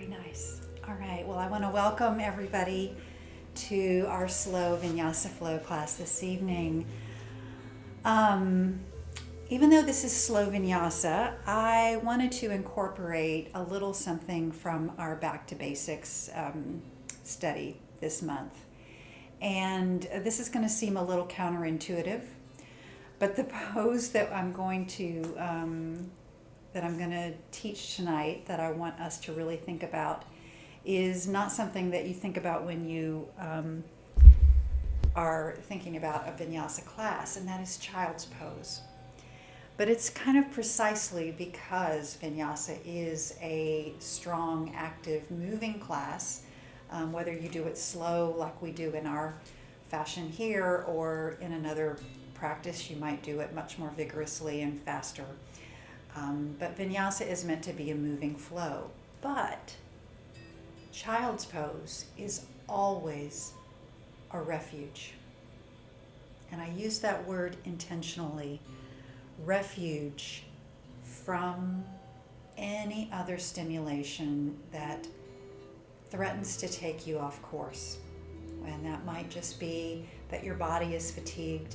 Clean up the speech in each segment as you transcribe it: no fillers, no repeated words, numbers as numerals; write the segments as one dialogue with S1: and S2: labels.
S1: Very nice. All right. Well, I want to welcome everybody to our slow vinyasa flow class this evening. Um, Even though this is slow vinyasa, I wanted to incorporate a little something from our Back to Basics study this month. And this is going to seem a little counterintuitive, but the pose that I'm going to teach tonight, that I want us to really think about, is not something that you think about when you are thinking about a vinyasa class, and that is child's pose. But it's kind of precisely because vinyasa is a strong, active, moving class, whether you do it slow like we do in our fashion here, or in another practice you might do it much more vigorously and faster. But vinyasa is meant to be a moving flow. But child's pose is always a refuge. And I use that word intentionally. Refuge from any other stimulation that threatens to take you off course. And that might just be that your body is fatigued.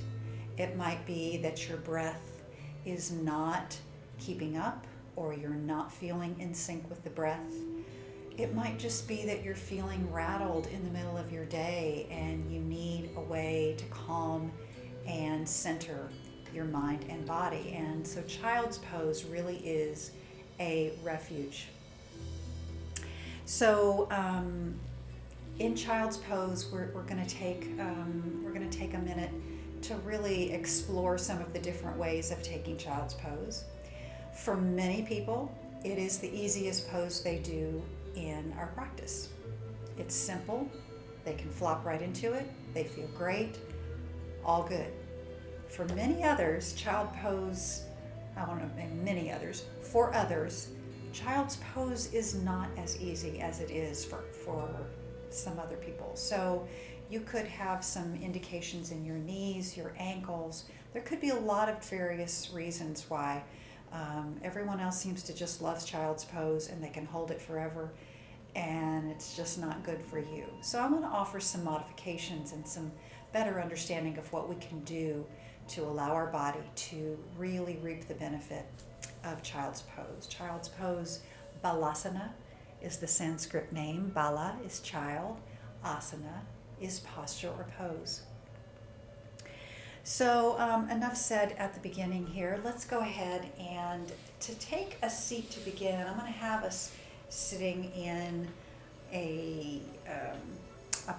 S1: It might be that your breath is not keeping up, or you're not feeling in sync with the breath. It might just be that you're feeling rattled in the middle of your day and you need a way to calm and center your mind and body. And so child's pose really is a refuge. So in child's pose, we're going to take a minute to really explore some of the different ways of taking child's pose. For many people, it is the easiest pose they do in our practice. It's simple. They can flop right into it. They feel great. All good. For many others, child's pose is not as easy as it is for some other people. So you could have some indications in your knees, your ankles. There could be a lot of various reasons why. Everyone else seems to just love child's pose and they can hold it forever, and it's just not good for you. So I'm going to offer some modifications and some better understanding of what we can do to allow our body to really reap the benefit of child's pose. Child's pose, Balasana, is the Sanskrit name. Bala is child, asana is posture or pose. So enough said at the beginning here. Let's go ahead, and to take a seat to begin, I'm going to have us sitting in a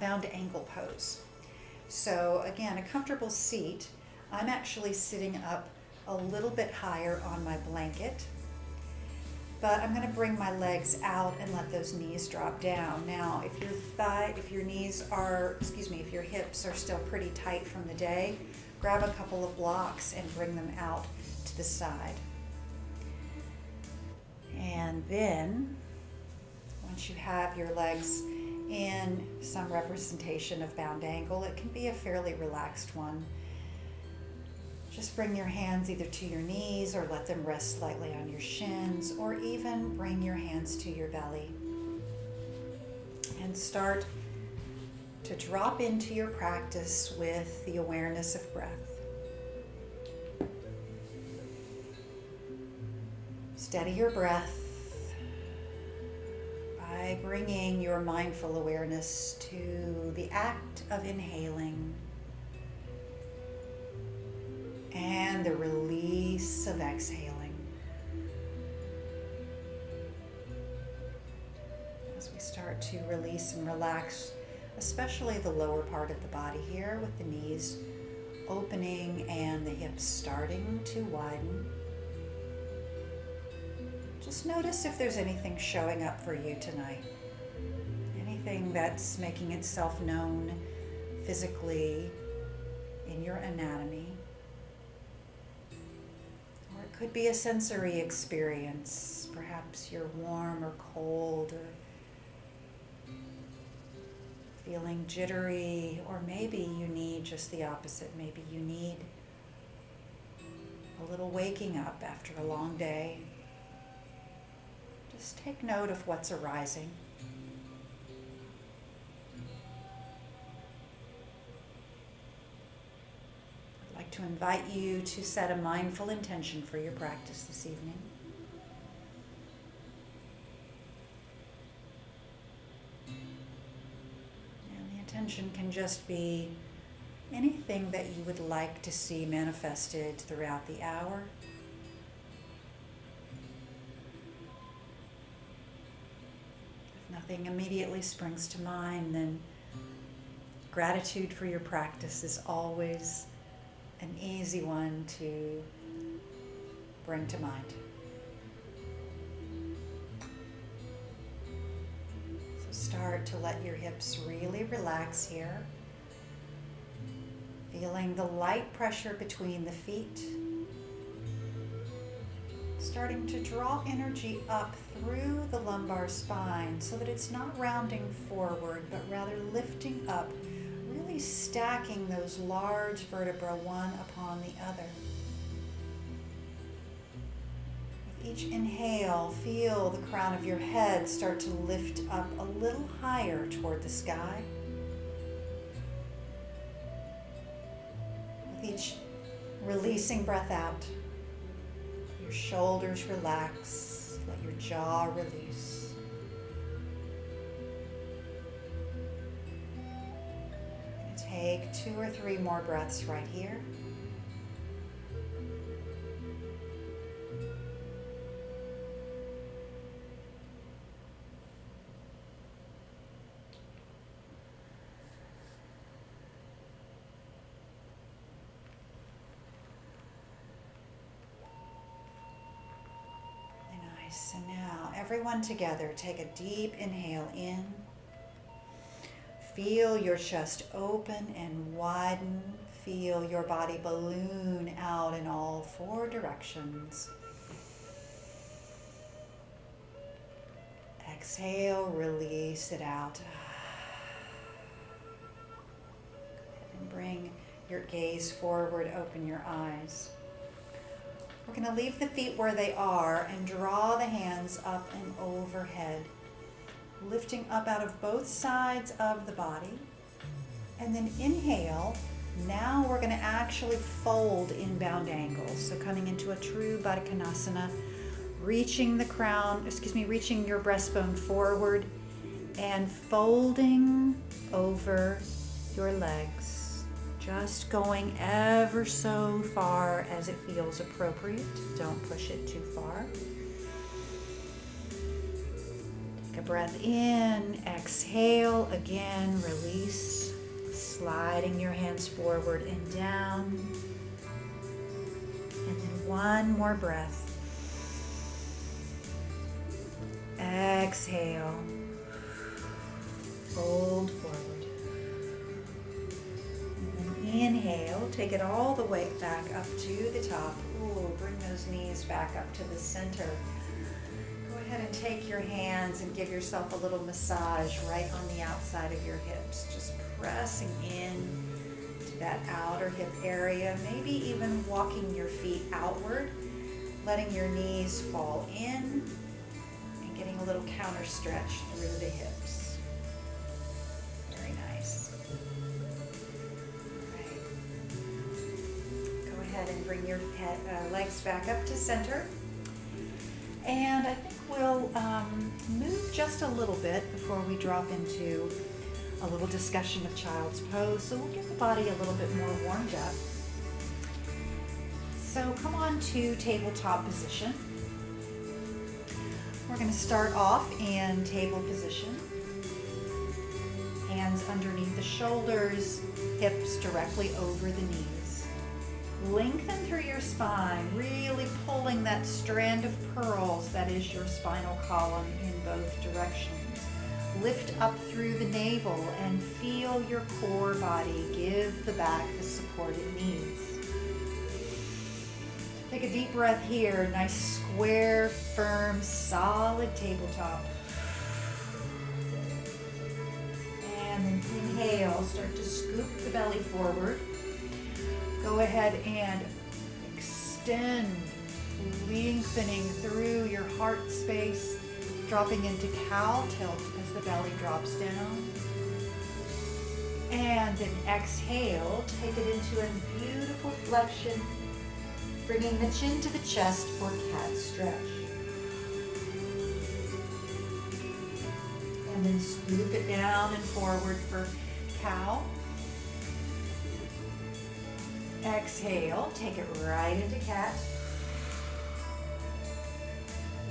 S1: bound ankle pose. So again, a comfortable seat. I'm actually sitting up a little bit higher on my blanket, but I'm going to bring my legs out and let those knees drop down. Now, if your hips are still pretty tight from the day, grab a couple of blocks and bring them out to the side. And then, once you have your legs in some representation of bound ankle, it can be a fairly relaxed one. Just bring your hands either to your knees or let them rest slightly on your shins, or even bring your hands to your belly. And start to drop into your practice with the awareness of breath. Steady your breath by bringing your mindful awareness to the act of inhaling and the release of exhaling. As we start to release and relax, especially the lower part of the body here, with the knees opening and the hips starting to widen. Just notice if there's anything showing up for you tonight. Anything that's making itself known physically in your anatomy. Or it could be a sensory experience. Perhaps you're warm or cold, or feeling jittery, or maybe you need just the opposite. Maybe you need a little waking up after a long day. Just take note of what's arising. I'd like to invite you to set a mindful intention for your practice this evening. And the intention can just be anything that you would like to see manifested throughout the hour. If nothing immediately springs to mind, then gratitude for your practice is always an easy one to bring to mind. So start to let your hips really relax here. Feeling the light pressure between the feet. Starting to draw energy up through the lumbar spine so that it's not rounding forward, but rather lifting up, really stacking those large vertebrae one upon the other. With each inhale, feel the crown of your head start to lift up a little higher toward the sky. With each releasing breath out, your shoulders relax, let your jaw release. Take 2 or 3 more breaths right here. Nice. And now everyone together, take a deep inhale in. Feel your chest open and widen. Feel your body balloon out in all 4 directions. Exhale, release it out. And bring your gaze forward, open your eyes. We're going to leave the feet where they are and draw the hands up and overhead, lifting up out of both sides of the body. And then inhale. Now we're going to actually fold in bound angles. So coming into a true Baddha Konasana, reaching your breastbone forward and folding over your legs. Just going ever so far as it feels appropriate. Don't push it too far. Take a breath in, exhale, again, release, sliding your hands forward and down. And then one more breath. Exhale, fold forward. Inhale, take it all the way back up to the top. Ooh, bring those knees back up to the center. Go ahead and take your hands and give yourself a little massage right on the outside of your hips. Just pressing in to that outer hip area. Maybe even walking your feet outward, letting your knees fall in and getting a little counter stretch through the hips. Very nice. And bring your legs back up to center. And I think we'll move just a little bit before we drop into a little discussion of child's pose. So we'll get the body a little bit more warmed up. So come on to tabletop position. We're going to start off in table position. Hands underneath the shoulders, hips directly over the knees. Lengthen through your spine, really pulling that strand of pearls that is your spinal column in both directions. Lift up through the navel and feel your core body. Give the back the support it needs. Take a deep breath here. Nice, square, firm, solid tabletop. And then inhale, start to scoop the belly forward. Go ahead and extend, lengthening through your heart space dropping into cow tilt as the belly drops down. And then exhale, take it into a beautiful flexion, bringing the chin to the chest for cat stretch. And then scoop it down and forward for cow. Exhale, take it right into cat.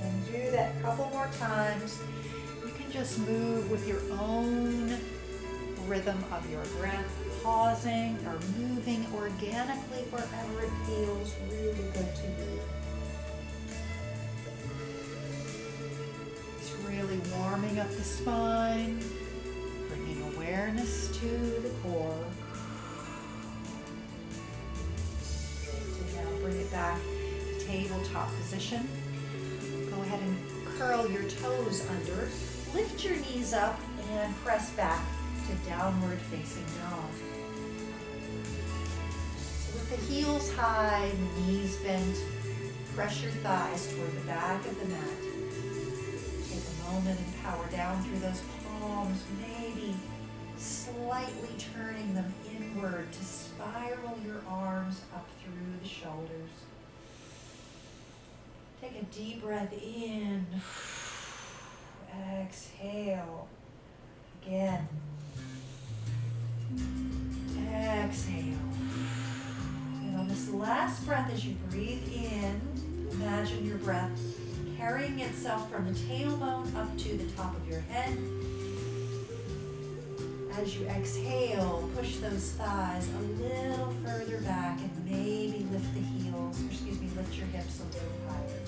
S1: And do that a couple more times. You can just move with your own rhythm of your breath, pausing or moving organically wherever it feels really good to you. It's really warming up the spine, bringing awareness to the core. And now bring it back to tabletop position. Go ahead and curl your toes under, lift your knees up and press back to downward facing dog. So with the heels high, the knees bent, press your thighs toward the back of the mat. Take a moment and power down through those palms, maybe slightly turning them inward to spiral your arms up through the shoulders. Take a deep breath in. Exhale. Again. Exhale. And on this last breath, as you breathe in, imagine your breath carrying itself from the tailbone up to the top of your head. As you exhale, push those thighs a little further back and maybe lift the heels, lift your hips a little higher.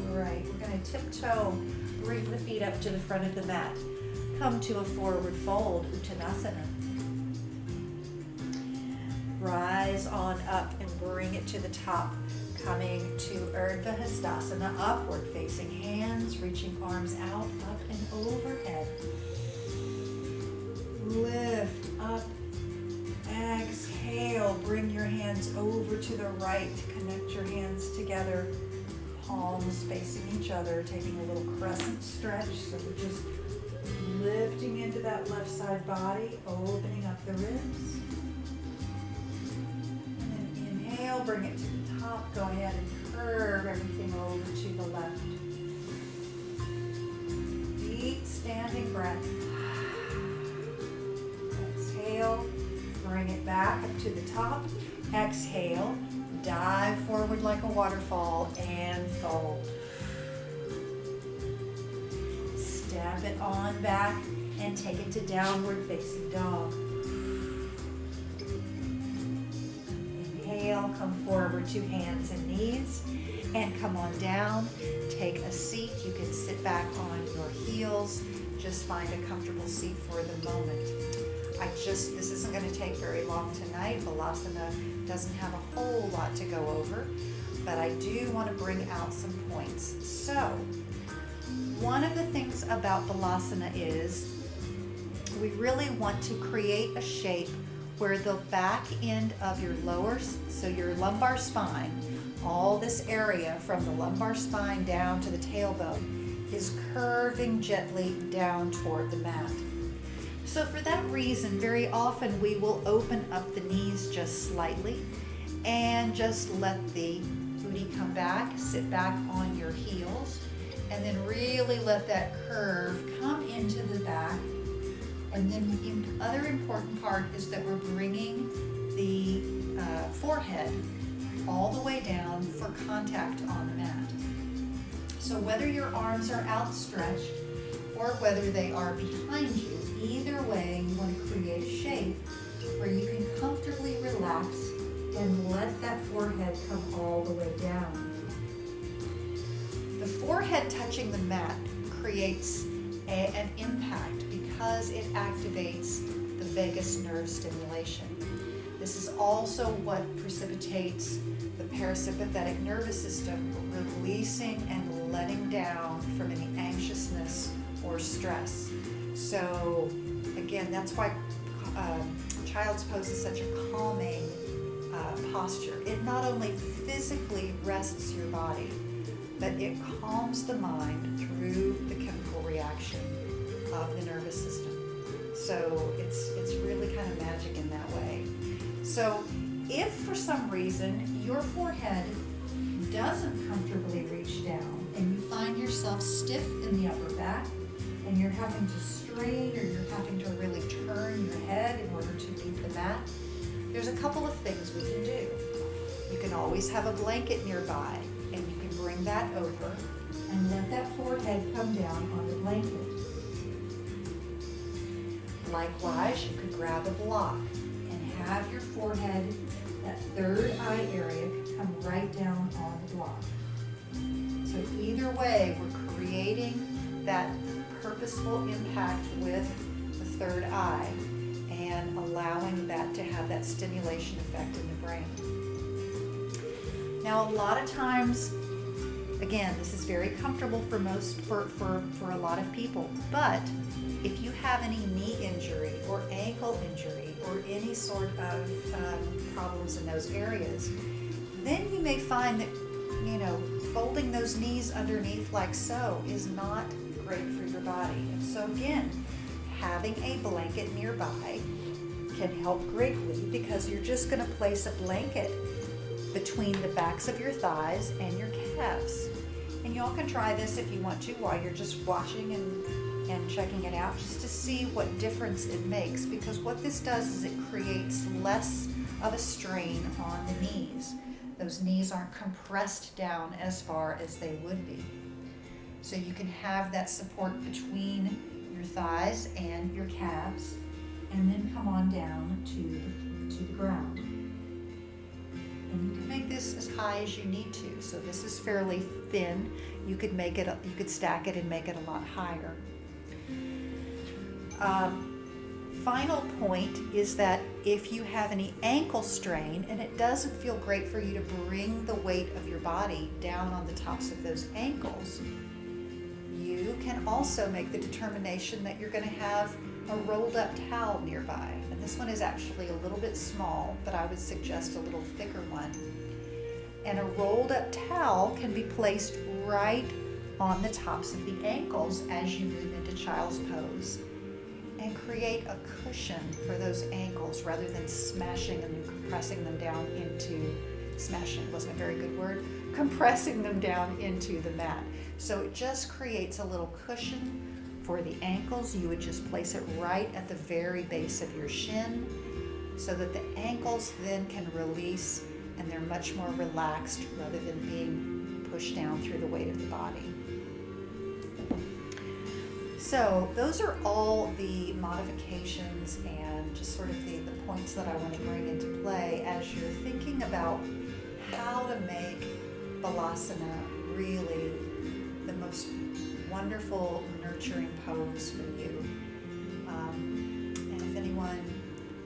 S1: All right, we're going to tiptoe, bring the feet up to the front of the mat. Come to a forward fold, Uttanasana. Rise on up and bring it to the top. Coming to Urdhva Hastasana, upward facing hands, reaching arms out, up and overhead. Lift up, exhale, bring your hands over to the right, connect your hands together, palms facing each other, taking a little crescent stretch, so we're just lifting into that left side body, opening up the ribs. And then inhale, bring it to the top. Go ahead and curve everything over to the left. Deep standing breath. Exhale, bring it back up to the top. Exhale, dive forward like a waterfall and fold. Step it on back and take it to downward facing dog. Inhale, come forward to hands and knees and come on down. Take a seat. You can sit back on your heels. Just find a comfortable seat for the moment. This isn't going to take very long tonight. Balasana doesn't have a whole lot to go over, but I do want to bring out some points. So, one of the things about Balasana is we really want to create a shape where the back end of your so your lumbar spine, all this area from the lumbar spine down to the tailbone is curving gently down toward the mat. So for that reason, very often we will open up the knees just slightly and just let the booty come back, sit back on your heels, and then really let that curve come into the back. And then the other important part is that we're bringing the forehead all the way down for contact on the mat. So whether your arms are outstretched or whether they are behind you, either way you want to create a shape where you can comfortably relax and let that forehead come all the way down. The forehead touching the mat creates an impact because it activates the vagus nerve stimulation. This is also what precipitates the parasympathetic nervous system releasing and letting down from any anxiousness or stress. So again, that's why child's pose is such a calming posture. It not only physically rests your body, but it calms the mind through the chemical reaction of the nervous system. So it's really kind of magic in that way. So if for some reason your forehead doesn't comfortably reach down and you find yourself stiff in the upper back and you're having to strain or you're having to really turn your head in order to meet the mat, there's a couple of things we can do. You can always have a blanket nearby and you can bring that over and let that forehead come down on the blanket. Likewise, you could grab a block and have your forehead, that third eye area, come right down on the block. So either way, we're creating that purposeful impact with the third eye and allowing that to have that stimulation effect in the brain. Now, a lot of times, again, this is very comfortable for a lot of people, but if you have any knee injury or ankle injury or any sort of problems in those areas, then you may find that, folding those knees underneath like so is not great for your body. And so again, having a blanket nearby can help greatly because you're just going to place a blanket between the backs of your thighs and your calves. And y'all can try this if you want to while you're just watching and checking it out, just to see what difference it makes, because what this does is it creates less of a strain on the knees. Those knees aren't compressed down as far as they would be. So you can have that support between your thighs and your calves and then come on down to the ground. And you can make this as high as you need to. So this is fairly thin. You could stack it and make it a lot higher. Final point is that if you have any ankle strain and it doesn't feel great for you to bring the weight of your body down on the tops of those ankles, you can also make the determination that you're going to have a rolled up towel nearby. And this one is actually a little bit small, but I would suggest a little thicker one. And a rolled up towel can be placed right on the tops of the ankles as you move into child's pose, and create a cushion for those ankles rather than smashing them and compressing them down into, smashing wasn't a very good word, compressing them down into the mat. So it just creates a little cushion for the ankles. You would just place it right at the very base of your shin so that the ankles then can release and they're much more relaxed rather than being pushed down through the weight of the body. So those are all the modifications and just sort of the points that I want to bring into play as you're thinking about how to make Balasana really the most wonderful, nurturing pose for you. And if anyone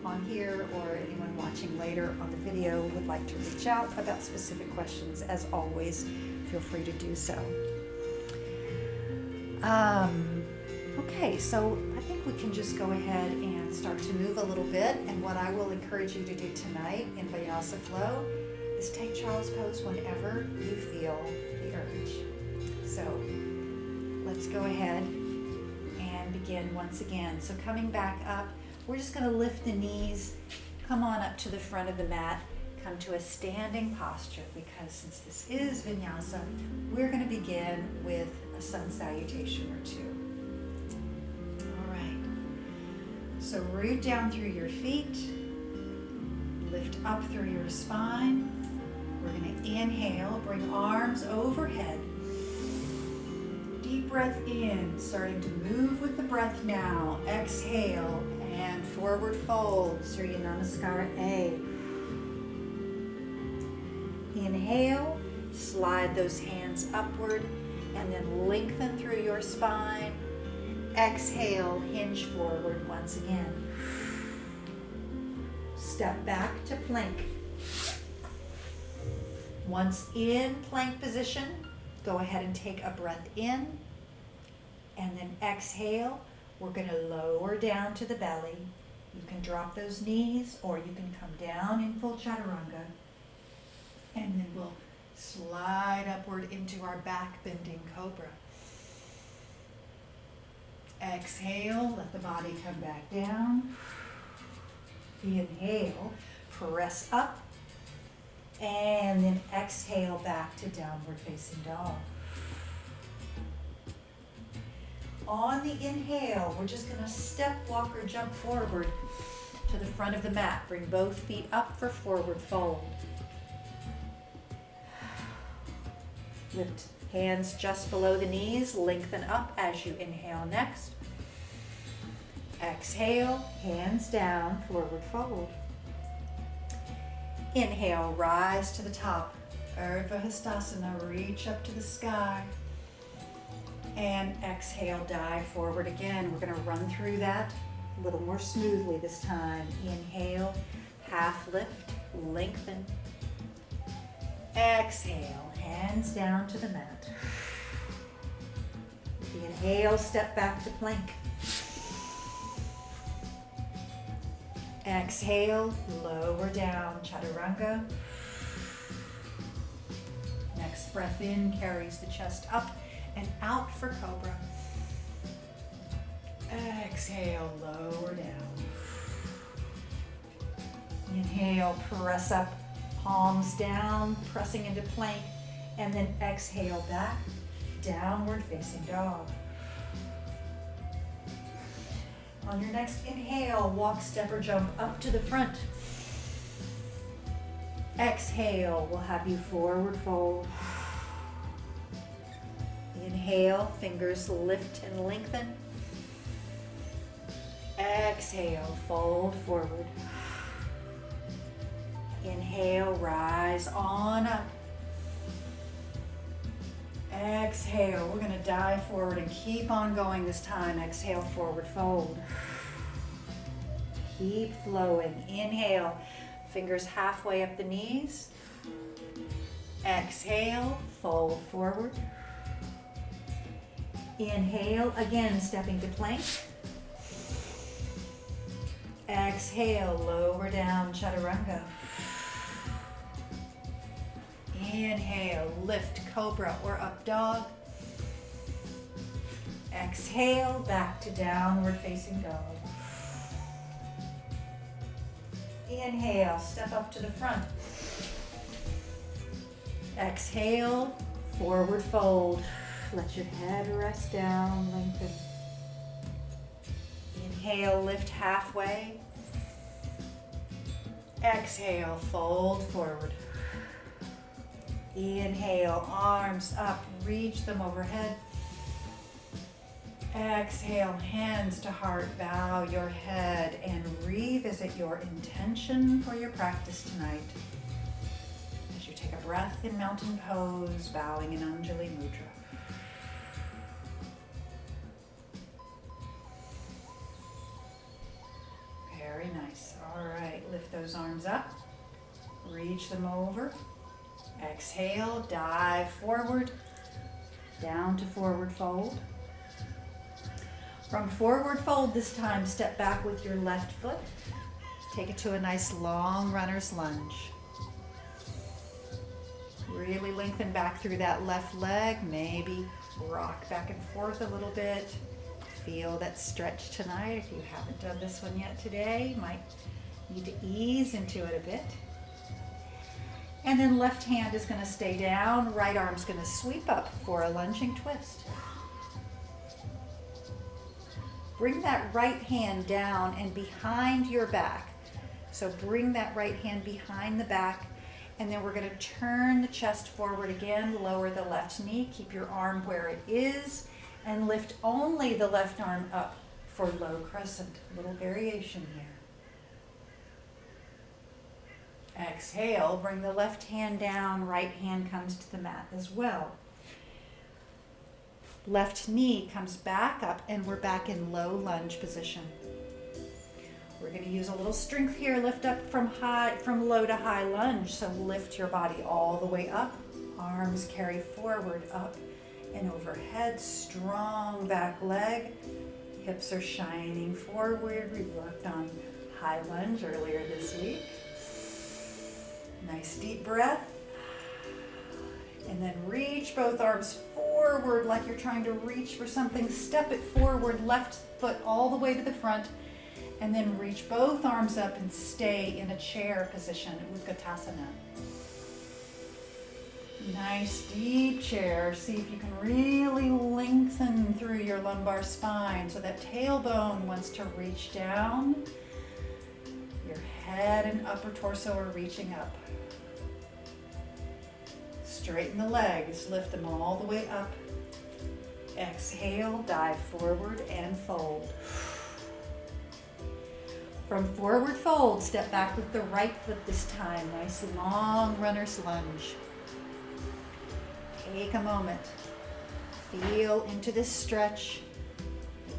S1: on here or anyone watching later on the video would like to reach out about specific questions, as always, feel free to do so. Okay, so I think we can just go ahead and start to move a little bit. And what I will encourage you to do tonight in yogaflow is take child's pose whenever you feel the urge. So let's go ahead and begin once again. So coming back up, we're just going to lift the knees, come on up to the front of the mat, come to a standing posture, because since this is vinyasa, we're going to begin with a sun salutation or two. So root down through your feet, lift up through your spine. We're going to inhale, bring arms overhead. Deep breath in, starting to move with the breath now. Exhale and forward fold, Surya Namaskar A. Inhale, slide those hands upward and then lengthen through your spine. Exhale, hinge forward once again. Step back to plank. Once in plank position, go ahead and take a breath in, and then exhale. We're going to lower down to the belly. You can drop those knees, or you can come down in full chaturanga, and then we'll Slide upward into our back bending cobra. Exhale, let the body come back down. Inhale, press up. And then exhale back to downward facing dog. On the inhale, we're just going to step, walk, or jump forward to the front of the mat. Bring both feet up for forward fold. Lift hands just below the knees. Lengthen up as you inhale next. Exhale, hands down, forward fold. Inhale, rise to the top. Urdhva Hastasana, reach up to the sky. And exhale, dive forward again. We're going to run through that a little more smoothly this time. Inhale, half lift, lengthen. Exhale, hands down to the mat. Inhale, step back to plank. Exhale, lower down, chaturanga. Next breath in carries the chest up and out for cobra. Exhale, lower down. Inhale, press up, palms down, pressing into plank, and then exhale back, downward facing dog. On your next inhale, walk, step, or jump up to the front. Exhale, we'll have you forward fold. Inhale, fingers lift and lengthen. Exhale, fold forward. Inhale, rise on up. Exhale, we're going to dive forward and keep on going this time. Exhale, forward fold. Keep flowing. Inhale, fingers halfway up the knees. Exhale, fold forward. Inhale, again, stepping to plank. Exhale, lower down, chaturanga. Inhale, lift, cobra or up dog. Exhale, back to downward facing dog. Inhale, step up to the front. Exhale, forward fold. Let your head rest down, lengthen. Inhale, lift halfway. Exhale, fold forward. Inhale, arms up, reach them overhead. Exhale, hands to heart, bow your head and revisit your intention for your practice tonight. As you take a breath in mountain pose, bowing in Anjali Mudra. Very nice. All right, lift those arms up, reach them over. Exhale, dive forward, down to forward fold. From forward fold this time, step back with your left foot. Take it to a nice long runner's lunge. Really lengthen back through that left leg. Maybe rock back and forth a little bit. Feel that stretch tonight. If you haven't done this one yet today, you might need to ease into it a bit. And then left hand is going to stay down, right arm's going to sweep up for a lunging twist. Bring that right hand down and behind your back. So bring that right hand behind the back, and then we're going to turn the chest forward again, lower the left knee, keep your arm where it is, and lift only the left arm up for low crescent. A little variation here. Exhale, bring the left hand down, right hand comes to the mat as well. Left knee comes back up and we're back in low lunge position. We're going to use a little strength here, lift up from low to high lunge. So lift your body all the way up, arms carry forward, up and overhead, strong back leg, hips are shining forward. We worked on high lunge earlier this week. Nice deep breath. And then reach both arms forward like you're trying to reach for something. Step it forward, left foot all the way to the front. And then reach both arms up and stay in a chair position, Utkatasana. Nice deep chair. See if you can really lengthen through your lumbar spine so that tailbone wants to reach down. Your head and upper torso are reaching up. Straighten the legs, lift them all the way up. Exhale, dive forward and fold. From forward fold, step back with the right foot this time. Nice long runner's lunge. Take a moment. Feel into this stretch.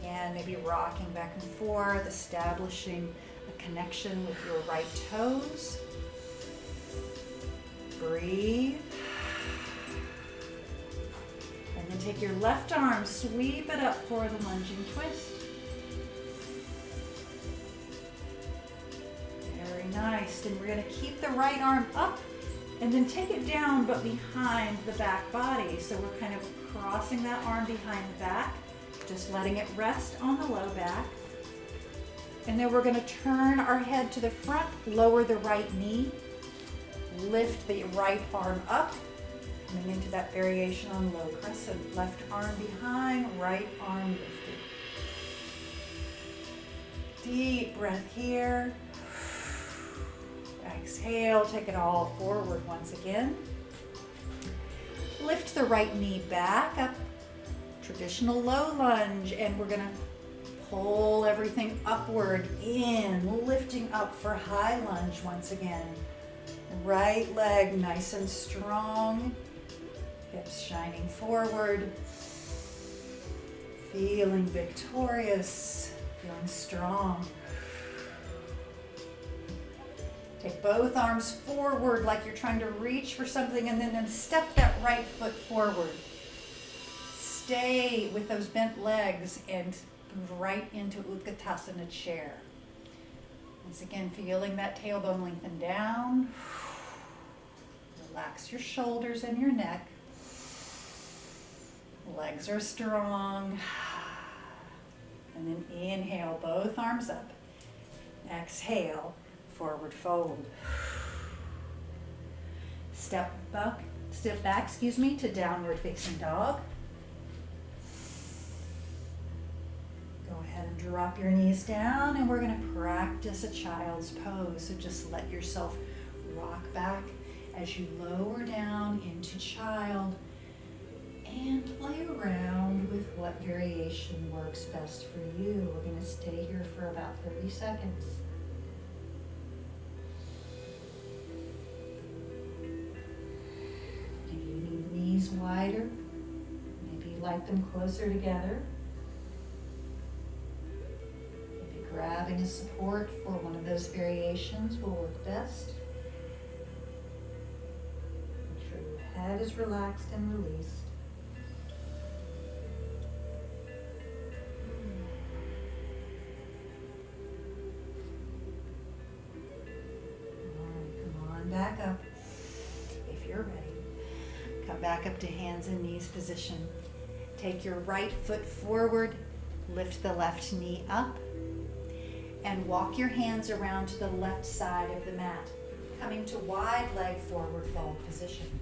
S1: Again, maybe rocking back and forth, establishing a connection with your right toes. Breathe. And then take your left arm, sweep it up for the lunging twist. Very nice. Then we're going to keep the right arm up and then take it down but behind the back body. So we're kind of crossing that arm behind the back, just letting it rest on the low back. And then we're going to turn our head to the front, lower the right knee, lift the right arm up, coming into that variation on low crescent. Left arm behind, right arm lifted. Deep breath here. Exhale, take it all forward once again. Lift the right knee back up, traditional low lunge, and we're going to pull everything upward in, lifting up for high lunge once again. Right leg nice and strong, hips shining forward, feeling victorious, feeling strong. Take both arms forward like you're trying to reach for something, and then step that right foot forward. Stay with those bent legs and move right into Utkatasana chair. Once again, feeling that tailbone lengthen down. Relax your shoulders and your neck. Legs are strong. And then inhale, both arms up. Exhale, forward fold. Step back, to downward facing dog. Go ahead and drop your knees down, and we're going to practice a child's pose. So just let yourself rock back as you lower down into child and play around with what variation works best for you. We're going to stay here for about 30 seconds. Knees wider, maybe you like them closer together. Maybe grabbing a support for one of those variations will work best. Make sure your head is relaxed and released. All right, come on back up if you're ready. Come back up to hands and knees position. Take your right foot forward, lift the left knee up, and walk your hands around to the left side of the mat, coming to wide leg forward fold position.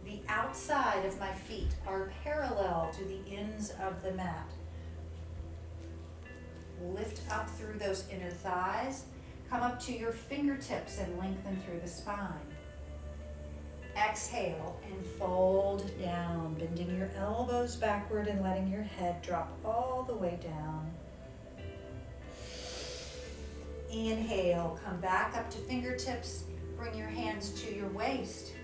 S1: The outside of my feet are parallel to the ends of the mat. Lift up through those inner thighs, come up to your fingertips and lengthen through the spine. Exhale and fold down, bending your elbows backward and letting your head drop all the way down. Inhale, come back up to fingertips, bring your hands to your waist.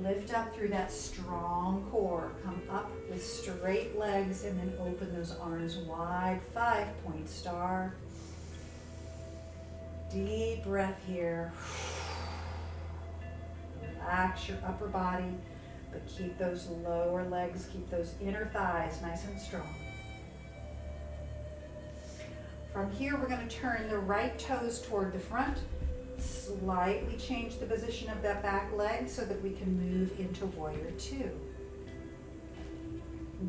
S1: Lift up through that strong core, come up with straight legs and then open those arms wide, 5-point star. Deep breath here. Relax your upper body, but keep those lower legs, keep those inner thighs nice and strong. From here, we're going to turn the right toes toward the front, Slightly change the position of that back leg so that we can move into warrior two.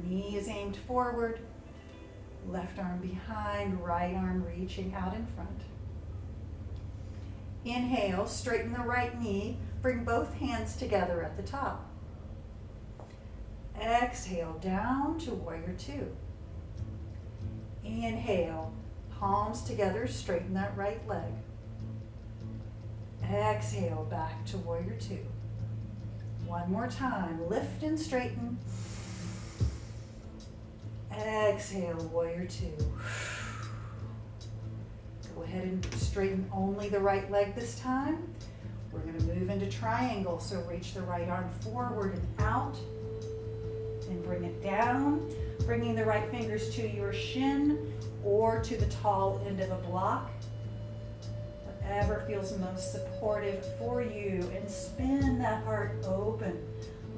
S1: Knee is aimed forward, left arm behind, right arm reaching out in front. Inhale, straighten the right knee, bring both hands together at the top. Exhale, down to warrior two. Inhale, palms together, straighten that right leg. Exhale, back to warrior two. One more time, lift and straighten. Exhale, warrior two. Go ahead and straighten only the right leg this time. We're going to move into triangle, so reach the right arm forward and out, and bring it down, bringing the right fingers to your shin or to the tall end of a block. Whatever feels most supportive for you, and spin that heart open.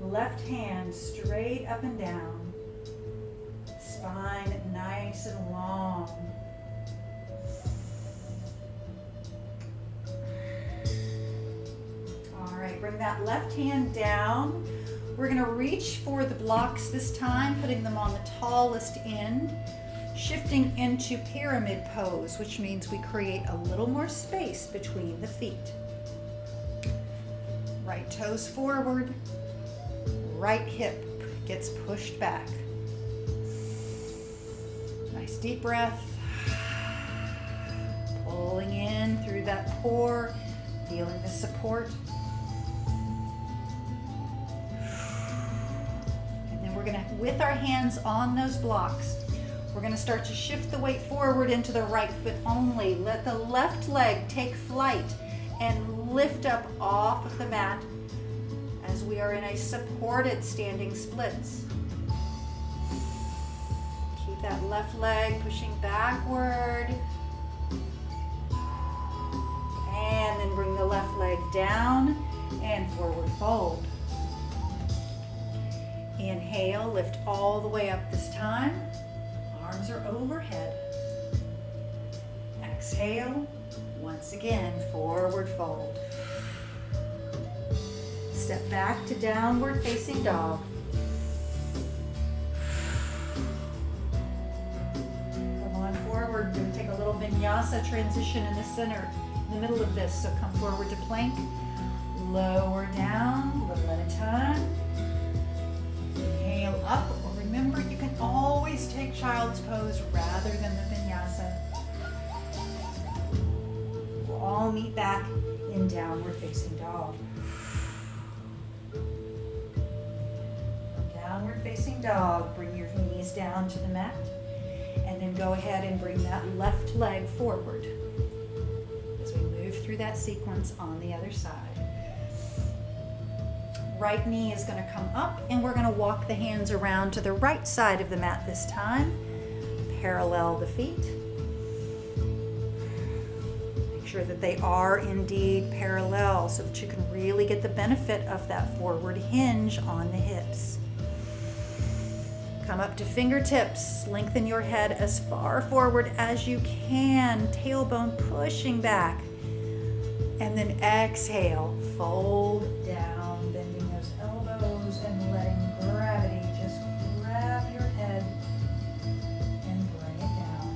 S1: Left hand straight up and down. Spine nice and long. All right, bring that left hand down. We're going to reach for the blocks this time, putting them on the tallest end. Shifting into pyramid pose, which means we create a little more space between the feet. Right toes forward, right hip gets pushed back. Nice deep breath. Pulling in through that core, feeling the support. And then we're going to, with our hands on those blocks, we're going to start to shift the weight forward into the right foot only. Let the left leg take flight and lift up off of the mat as we are in a supported standing splits. Keep that left leg pushing backward. And then bring the left leg down and forward fold. Inhale, lift all the way up this time. Arms are overhead. Exhale, once again, forward fold. Step back to downward facing dog. Come on forward. We're going to take a little vinyasa transition in the center, in the middle of this. So come forward to plank. Lower down, a little at a time. Inhale up. Remember, you can always take child's pose rather than the vinyasa. We'll all meet back in downward facing dog. Downward facing dog, bring your knees down to the mat, and then go ahead and bring that left leg forward as we move through that sequence on the other side. Right knee is going to come up, and we're going to walk the hands around to the right side of the mat this time. Parallel the feet. Make sure that they are indeed parallel so that you can really get the benefit of that forward hinge on the hips. Come up to fingertips. Lengthen your head as far forward as you can. Tailbone pushing back. And then exhale, fold down. And letting gravity just grab your head and bring it down.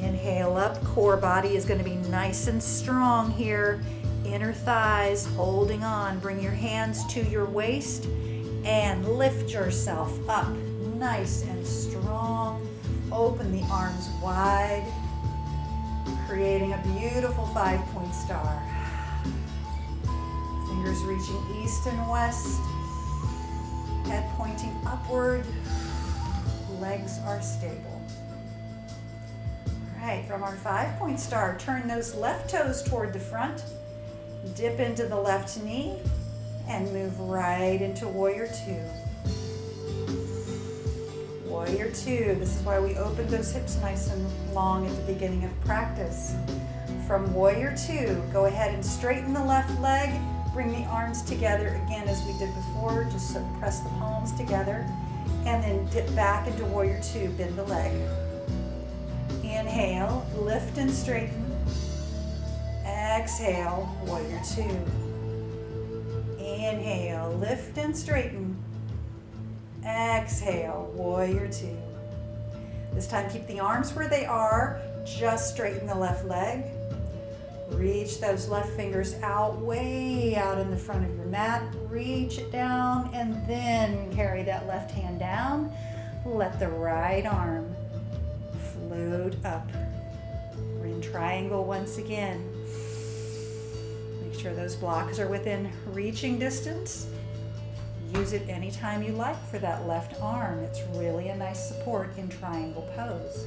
S1: Inhale up, core body is going to be nice and strong here. Inner thighs holding on. Bring your hands to your waist and lift yourself up nice and strong. Open the arms wide, creating a beautiful 5-point star. Fingers reaching east and west, head pointing upward, legs are stable. All right, from our 5-point star, turn those left toes toward the front, dip into the left knee, and move right into warrior two. Warrior two. This is why we opened those hips nice and long at the beginning of practice. From warrior two, go ahead and straighten the left leg. Bring the arms together again as we did before. Just so press the palms together. And then dip back into warrior two. Bend the leg. Inhale, lift and straighten. Exhale, warrior two. Inhale, lift and straighten. Exhale, warrior two. This time keep the arms where they are. Just straighten the left leg. Reach those left fingers out, way out in the front of your mat. Reach it down and then carry that left hand down. Let the right arm float up. We're in triangle once again. Make sure those blocks are within reaching distance. Use it anytime you like for that left arm. It's really a nice support in triangle pose.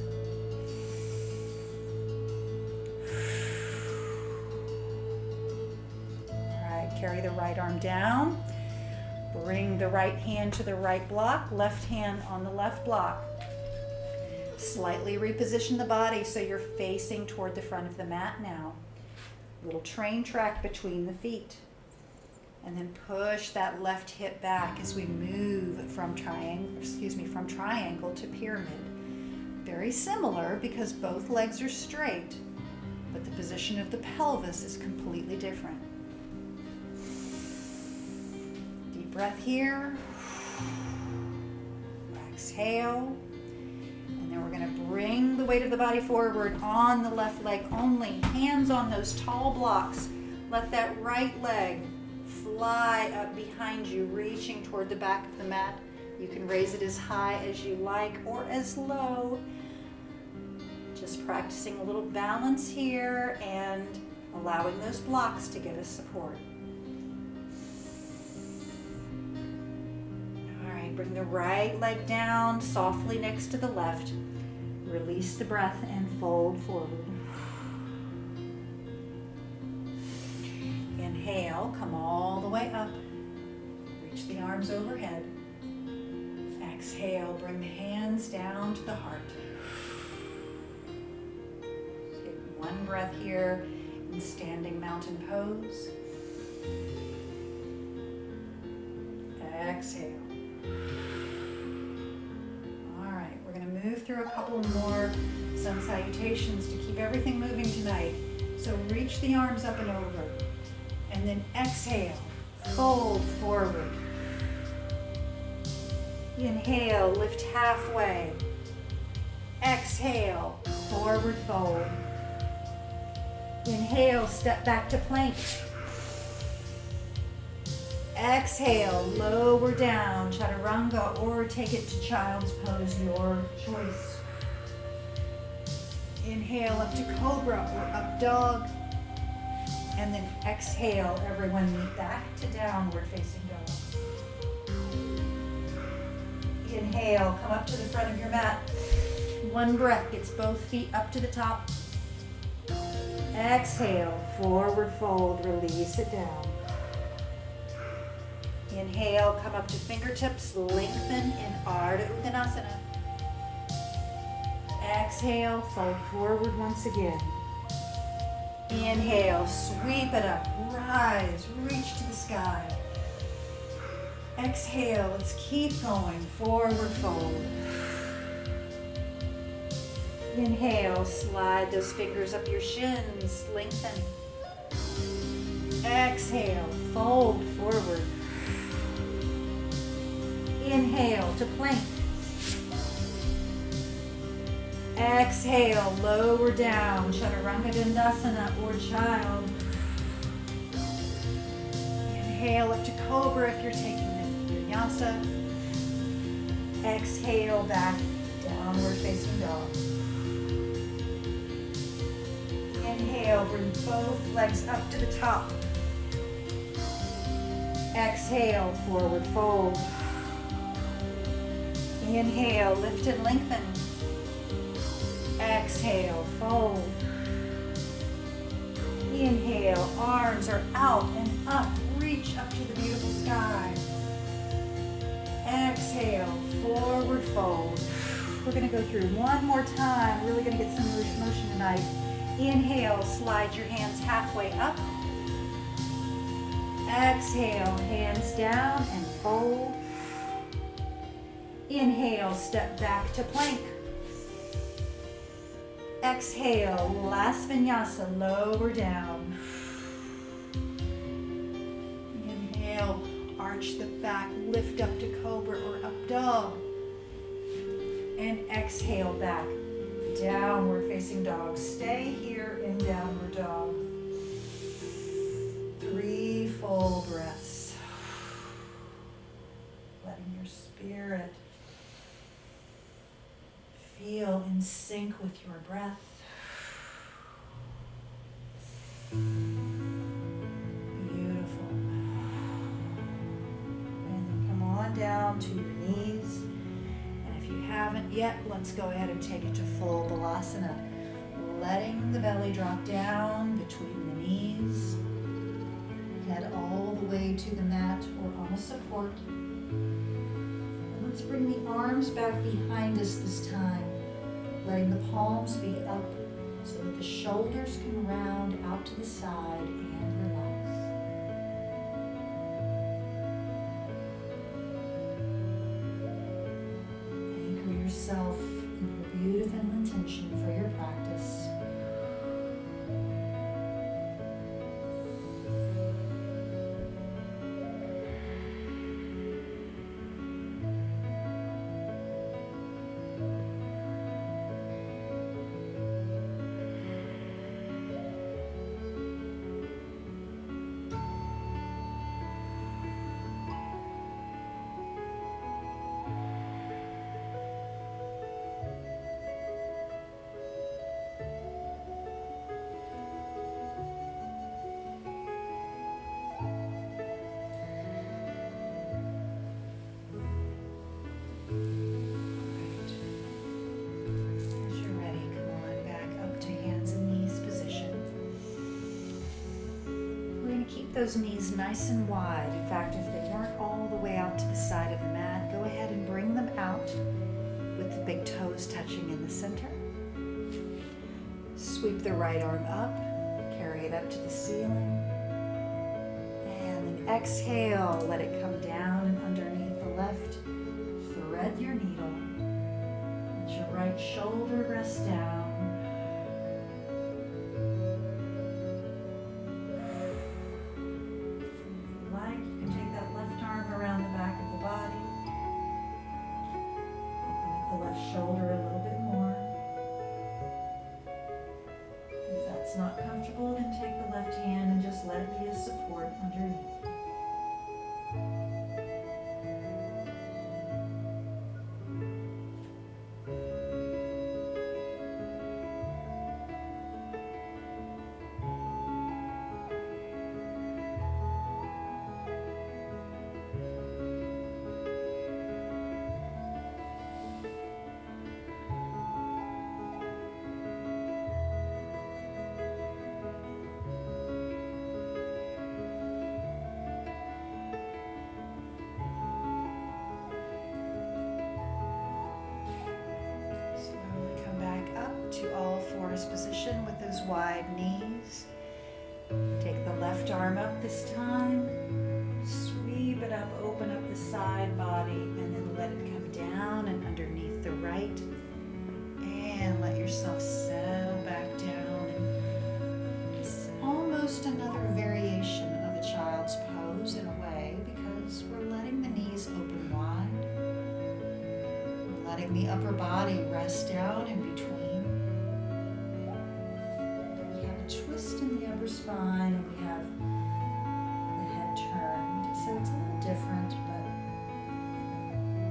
S1: All right, carry the right arm down. Bring the right hand to the right block, left hand on the left block. Slightly reposition the body so you're facing toward the front of the mat now. Little train track between the feet. And then push that left hip back as we move from triangle to pyramid. Very similar because both legs are straight, but the position of the pelvis is completely different. Deep breath here. Exhale. And then we're going to bring the weight of the body forward on the left leg only. Hands on those tall blocks. Let that right leg fly up behind you, reaching toward the back of the mat. You can raise it as high as you like or as low. Just practicing a little balance here and allowing those blocks to give us support. All right, bring the right leg down softly next to the left. Release the breath and fold forward. Inhale, come all the way up. Reach the arms overhead. Exhale, bring the hands down to the heart. Take one breath here in standing mountain pose. Exhale. All right, we're going to move through a couple more sun salutations to keep everything moving tonight. So reach the arms up and over. And then exhale, fold forward. Inhale, lift halfway. Exhale, forward fold. Inhale, step back to plank. Exhale, lower down, chaturanga, or take it to child's pose, your choice. Inhale up to cobra or up dog. And then exhale, everyone back to downward facing dog. Inhale, come up to the front of your mat. One breath gets both feet up to the top. Exhale, forward fold, release it down. Inhale, come up to fingertips, lengthen in Ardha Uttanasana. Exhale, fold forward once again. Inhale, sweep it up, rise, reach to the sky. Exhale, let's keep going, forward fold. Inhale, slide those fingers up your shins, lengthen. Exhale, fold forward. Inhale to plank. Exhale, lower down, chaturanga dandasana or child. Inhale up to cobra if you're taking the vinyasa. Exhale back, downward facing dog. Inhale, bring both legs up to the top. Exhale, forward fold. Inhale, lift and lengthen. Exhale, fold. Inhale, arms are out and up. Reach up to the beautiful sky. Exhale, forward fold. We're going to go through one more time. Really going to get some motion tonight. Inhale, slide your hands halfway up. Exhale, hands down and fold. Inhale, step back to plank. Exhale, last vinyasa, lower down. Inhale, arch the back, lift up to cobra or up dog. And exhale back, downward facing dog. Stay here in downward dog. 3 full breaths. Letting your spirit feel in sync with your breath. Beautiful. And then come on down to your knees. And if you haven't yet, let's go ahead and take it to full Balasana. Letting the belly drop down between the knees. Head all the way to the mat or on a support. And let's bring the arms back behind us this time. Letting the palms be up so that the shoulders can round out to the side and relax. Anchor yourself in your beautiful intention for your practice. Those knees nice and wide. In fact, if they weren't all the way out to the side of the mat, go ahead and bring them out with the big toes touching in the center. Sweep the right arm up, carry it up to the ceiling. And then exhale, let it come down and underneath the left. Thread your needle. Let your right shoulder rest down. Shoulder a little bit more. If that's not comfortable, then take the left hand and just let it be a support underneath. To all fours position with those wide knees. Take the left arm up this time. Sweep it up, open up the side body, and then let it come down and underneath the right. And let yourself settle back down. And this is almost another variation of a child's pose in a way, because we're letting the knees open wide. We're letting the upper body rest down in between. Twist in the upper spine, and we have the head turned. So it's a little different, but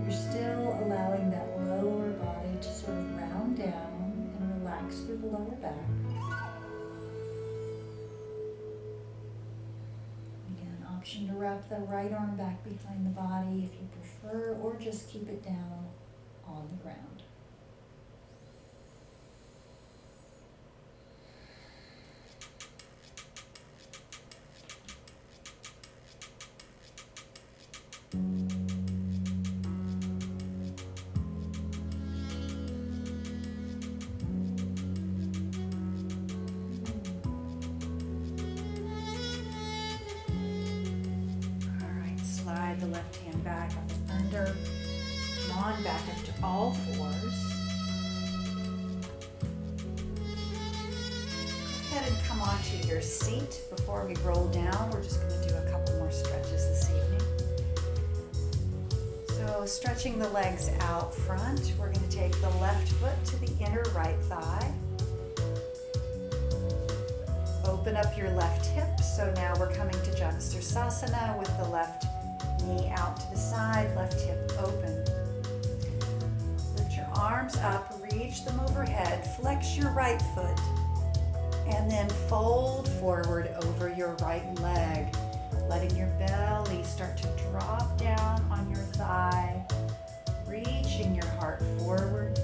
S1: you're still allowing that lower body to sort of round down and relax through the lower back. Again, option to wrap the right arm back behind the body if you prefer, or just keep it down on the ground. The left hand back up and under. Come on back up to all fours. ahead and come onto your seat. Before we roll down, we're just going to do a couple more stretches this evening. So stretching the legs out front, we're going to take the left foot to the inner right thigh. Open up your left hip. So now we're coming to Sasana with the left knee out to the side, left hip open. Lift your arms up, reach them overhead, flex your right foot, and then fold forward over your right leg, letting your belly start to drop down on your thigh, reaching your heart forward,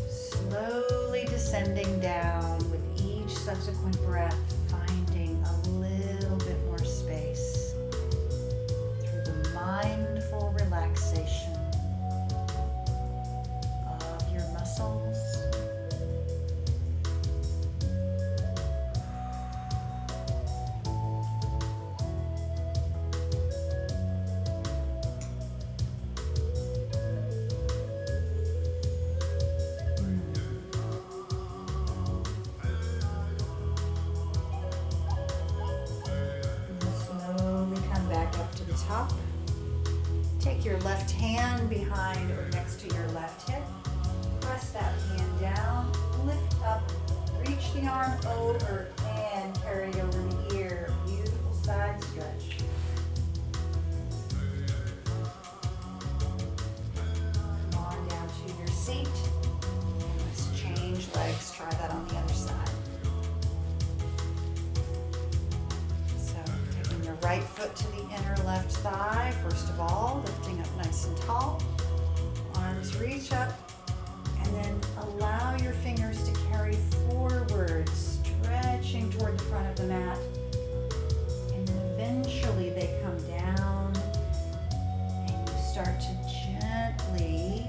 S1: slowly descending down with each subsequent breath, finding a little bit more space through the mindful relaxation of your muscles. Top. Take your left hand behind or next to your left hip. Press that hand down, lift up, reach the arm over and carry it over the ear. Beautiful side stretch. Come on down to your seat. Let's change legs. Try that on the other side. Right foot to the inner left thigh, first of all, lifting up nice and tall. Arms reach up, and then allow your fingers to carry forward, stretching toward the front of the mat. And then eventually they come down, and you start to gently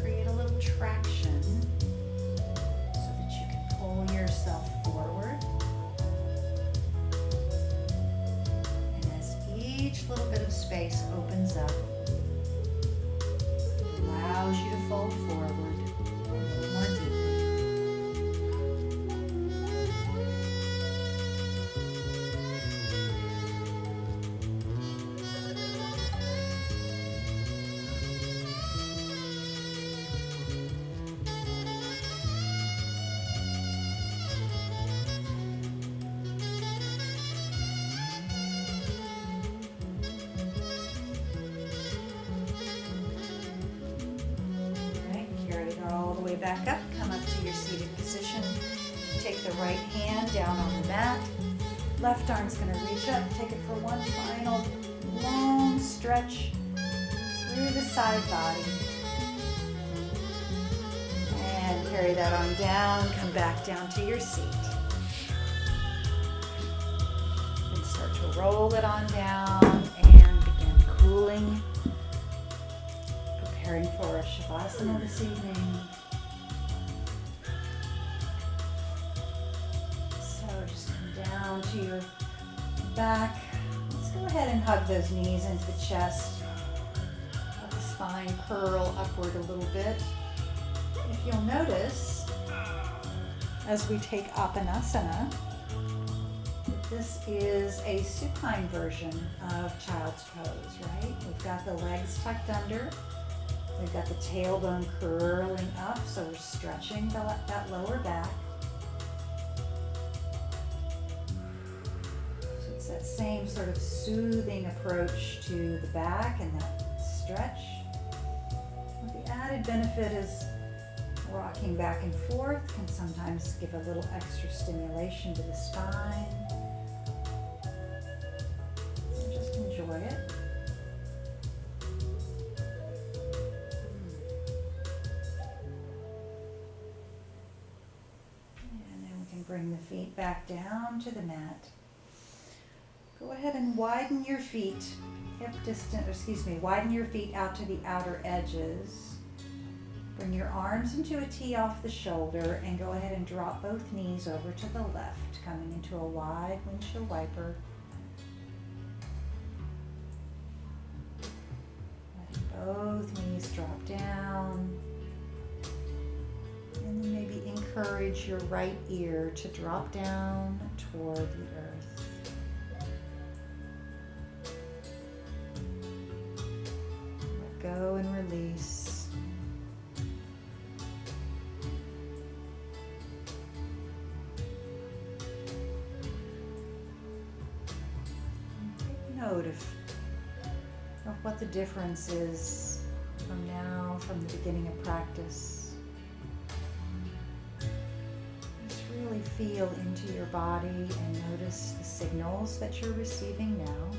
S1: create a little traction so that you can pull yourself forward. Each little bit of space opens up, allows you to fold forward a little more deeply. Back up, come up to your seated position. Take the right hand down on the mat. Left arm's going to reach up. Take it for one final long stretch through the side body. And carry that arm down. Come back down to your seat. And start to roll it on down and begin cooling. Preparing for a Shavasana this evening. Down to your back. Let's go ahead and hug those knees into the chest. Let the spine curl upward a little bit. If you'll notice, as we take Apanasana, this is a supine version of child's pose, right? We've got the legs tucked under. We've got the tailbone curling up, so we're stretching that lower back. That same sort of soothing approach to the back and that stretch. The added benefit is rocking back and forth can sometimes give a little extra stimulation to the spine. So just enjoy it. And then we can bring the feet back down to the mat. Go ahead and widen your feet, widen your feet out to the outer edges. Bring your arms into a T off the shoulder and go ahead and drop both knees over to the left, coming into a wide windshield wiper. Letting both knees drop down. And And maybe encourage your right ear to drop down toward the earth. Let go and release. And take note of what the difference is from now, from the beginning of practice. Just really feel into your body and notice the signals that you're receiving now.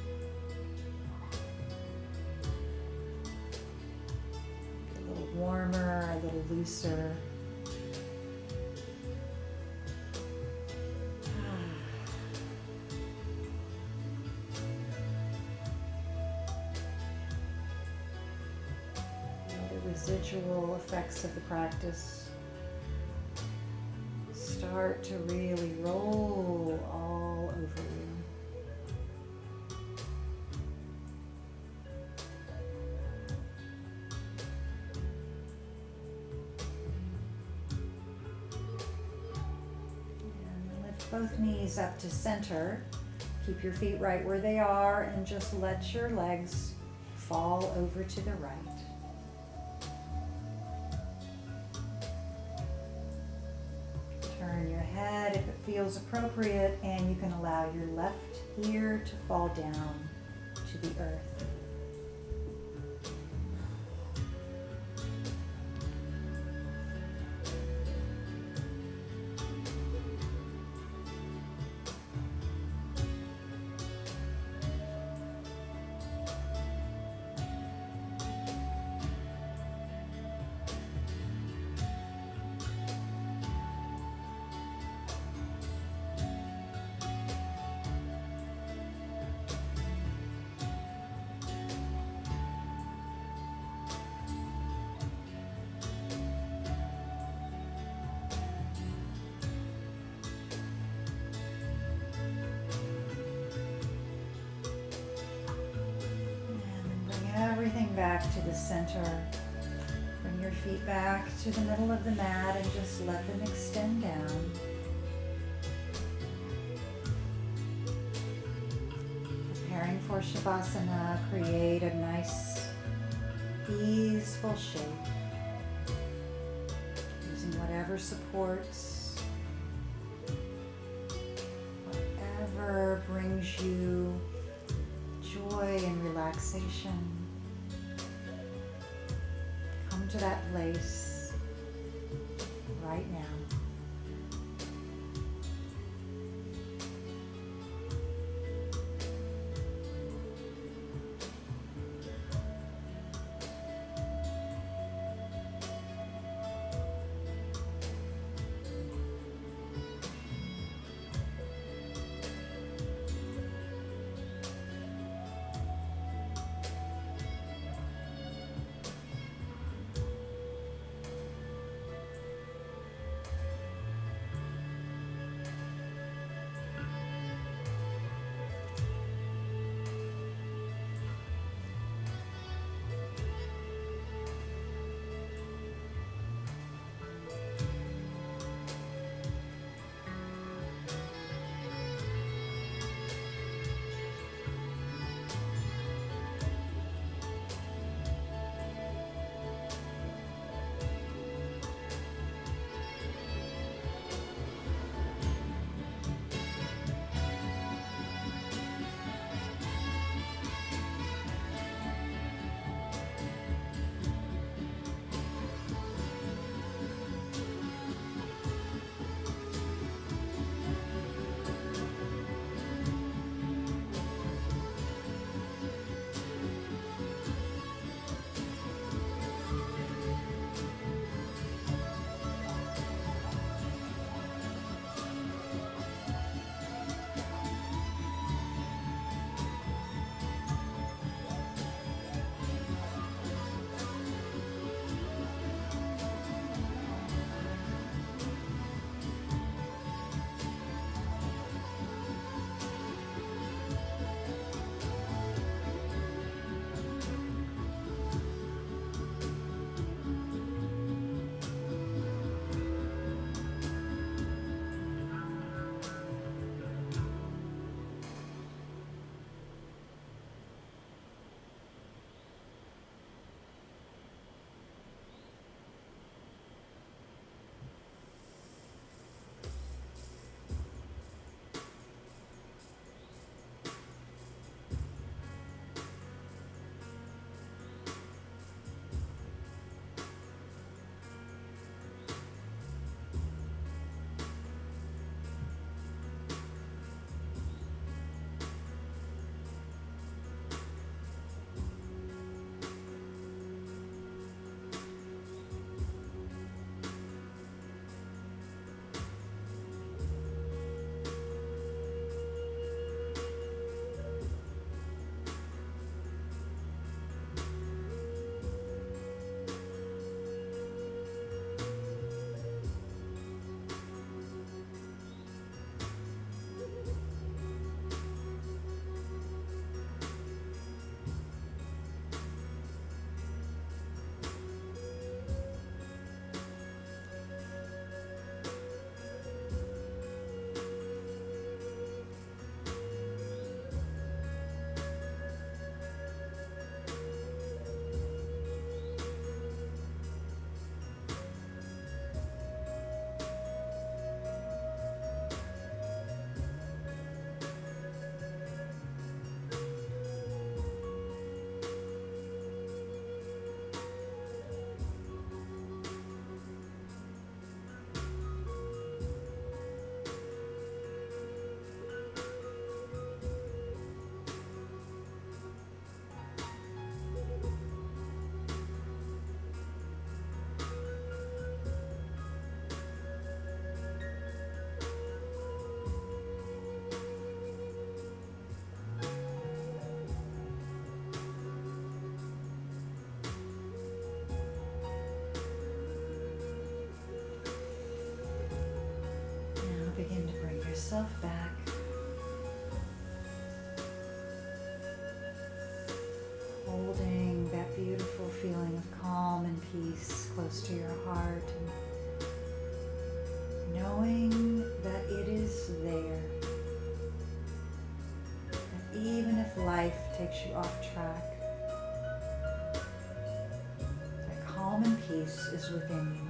S1: A little warmer, a little looser. Residual effects of the practice start to really roll all over you. And lift both knees up to center. Keep your feet right where they are and just let your legs fall over to the right. Turn your head if it feels appropriate, and you can allow your left ear to fall down to the earth. Everything back to the center. Bring your feet back to the middle of the mat and just let them extend down. Preparing for Shavasana, create a nice, easeful shape. Using whatever supports, whatever brings you joy and relaxation. Come to that place right now. yourself back. Holding that beautiful feeling of calm and peace close to your heart, and knowing that it is there. That even if life takes you off track, that calm and peace is within you.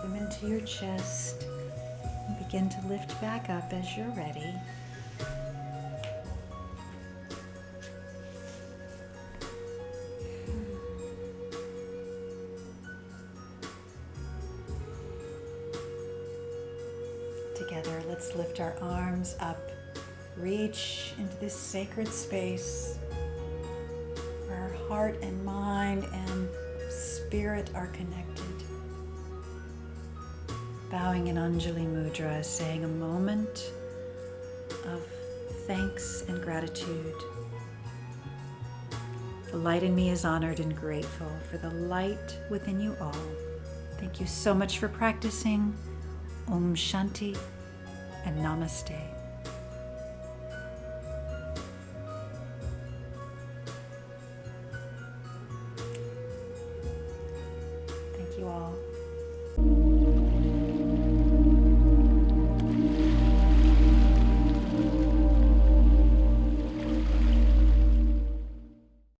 S1: Them into your chest and begin to lift back up as you're ready. Together, let's lift our arms up, reach into this sacred space where our heart and mind and spirit are connected. Bowing in Anjali Mudra, saying a moment of thanks and gratitude. The light in me is honored and grateful for the light within you all. Thank you so much for practicing. Om Shanti and Namaste. Thank you all.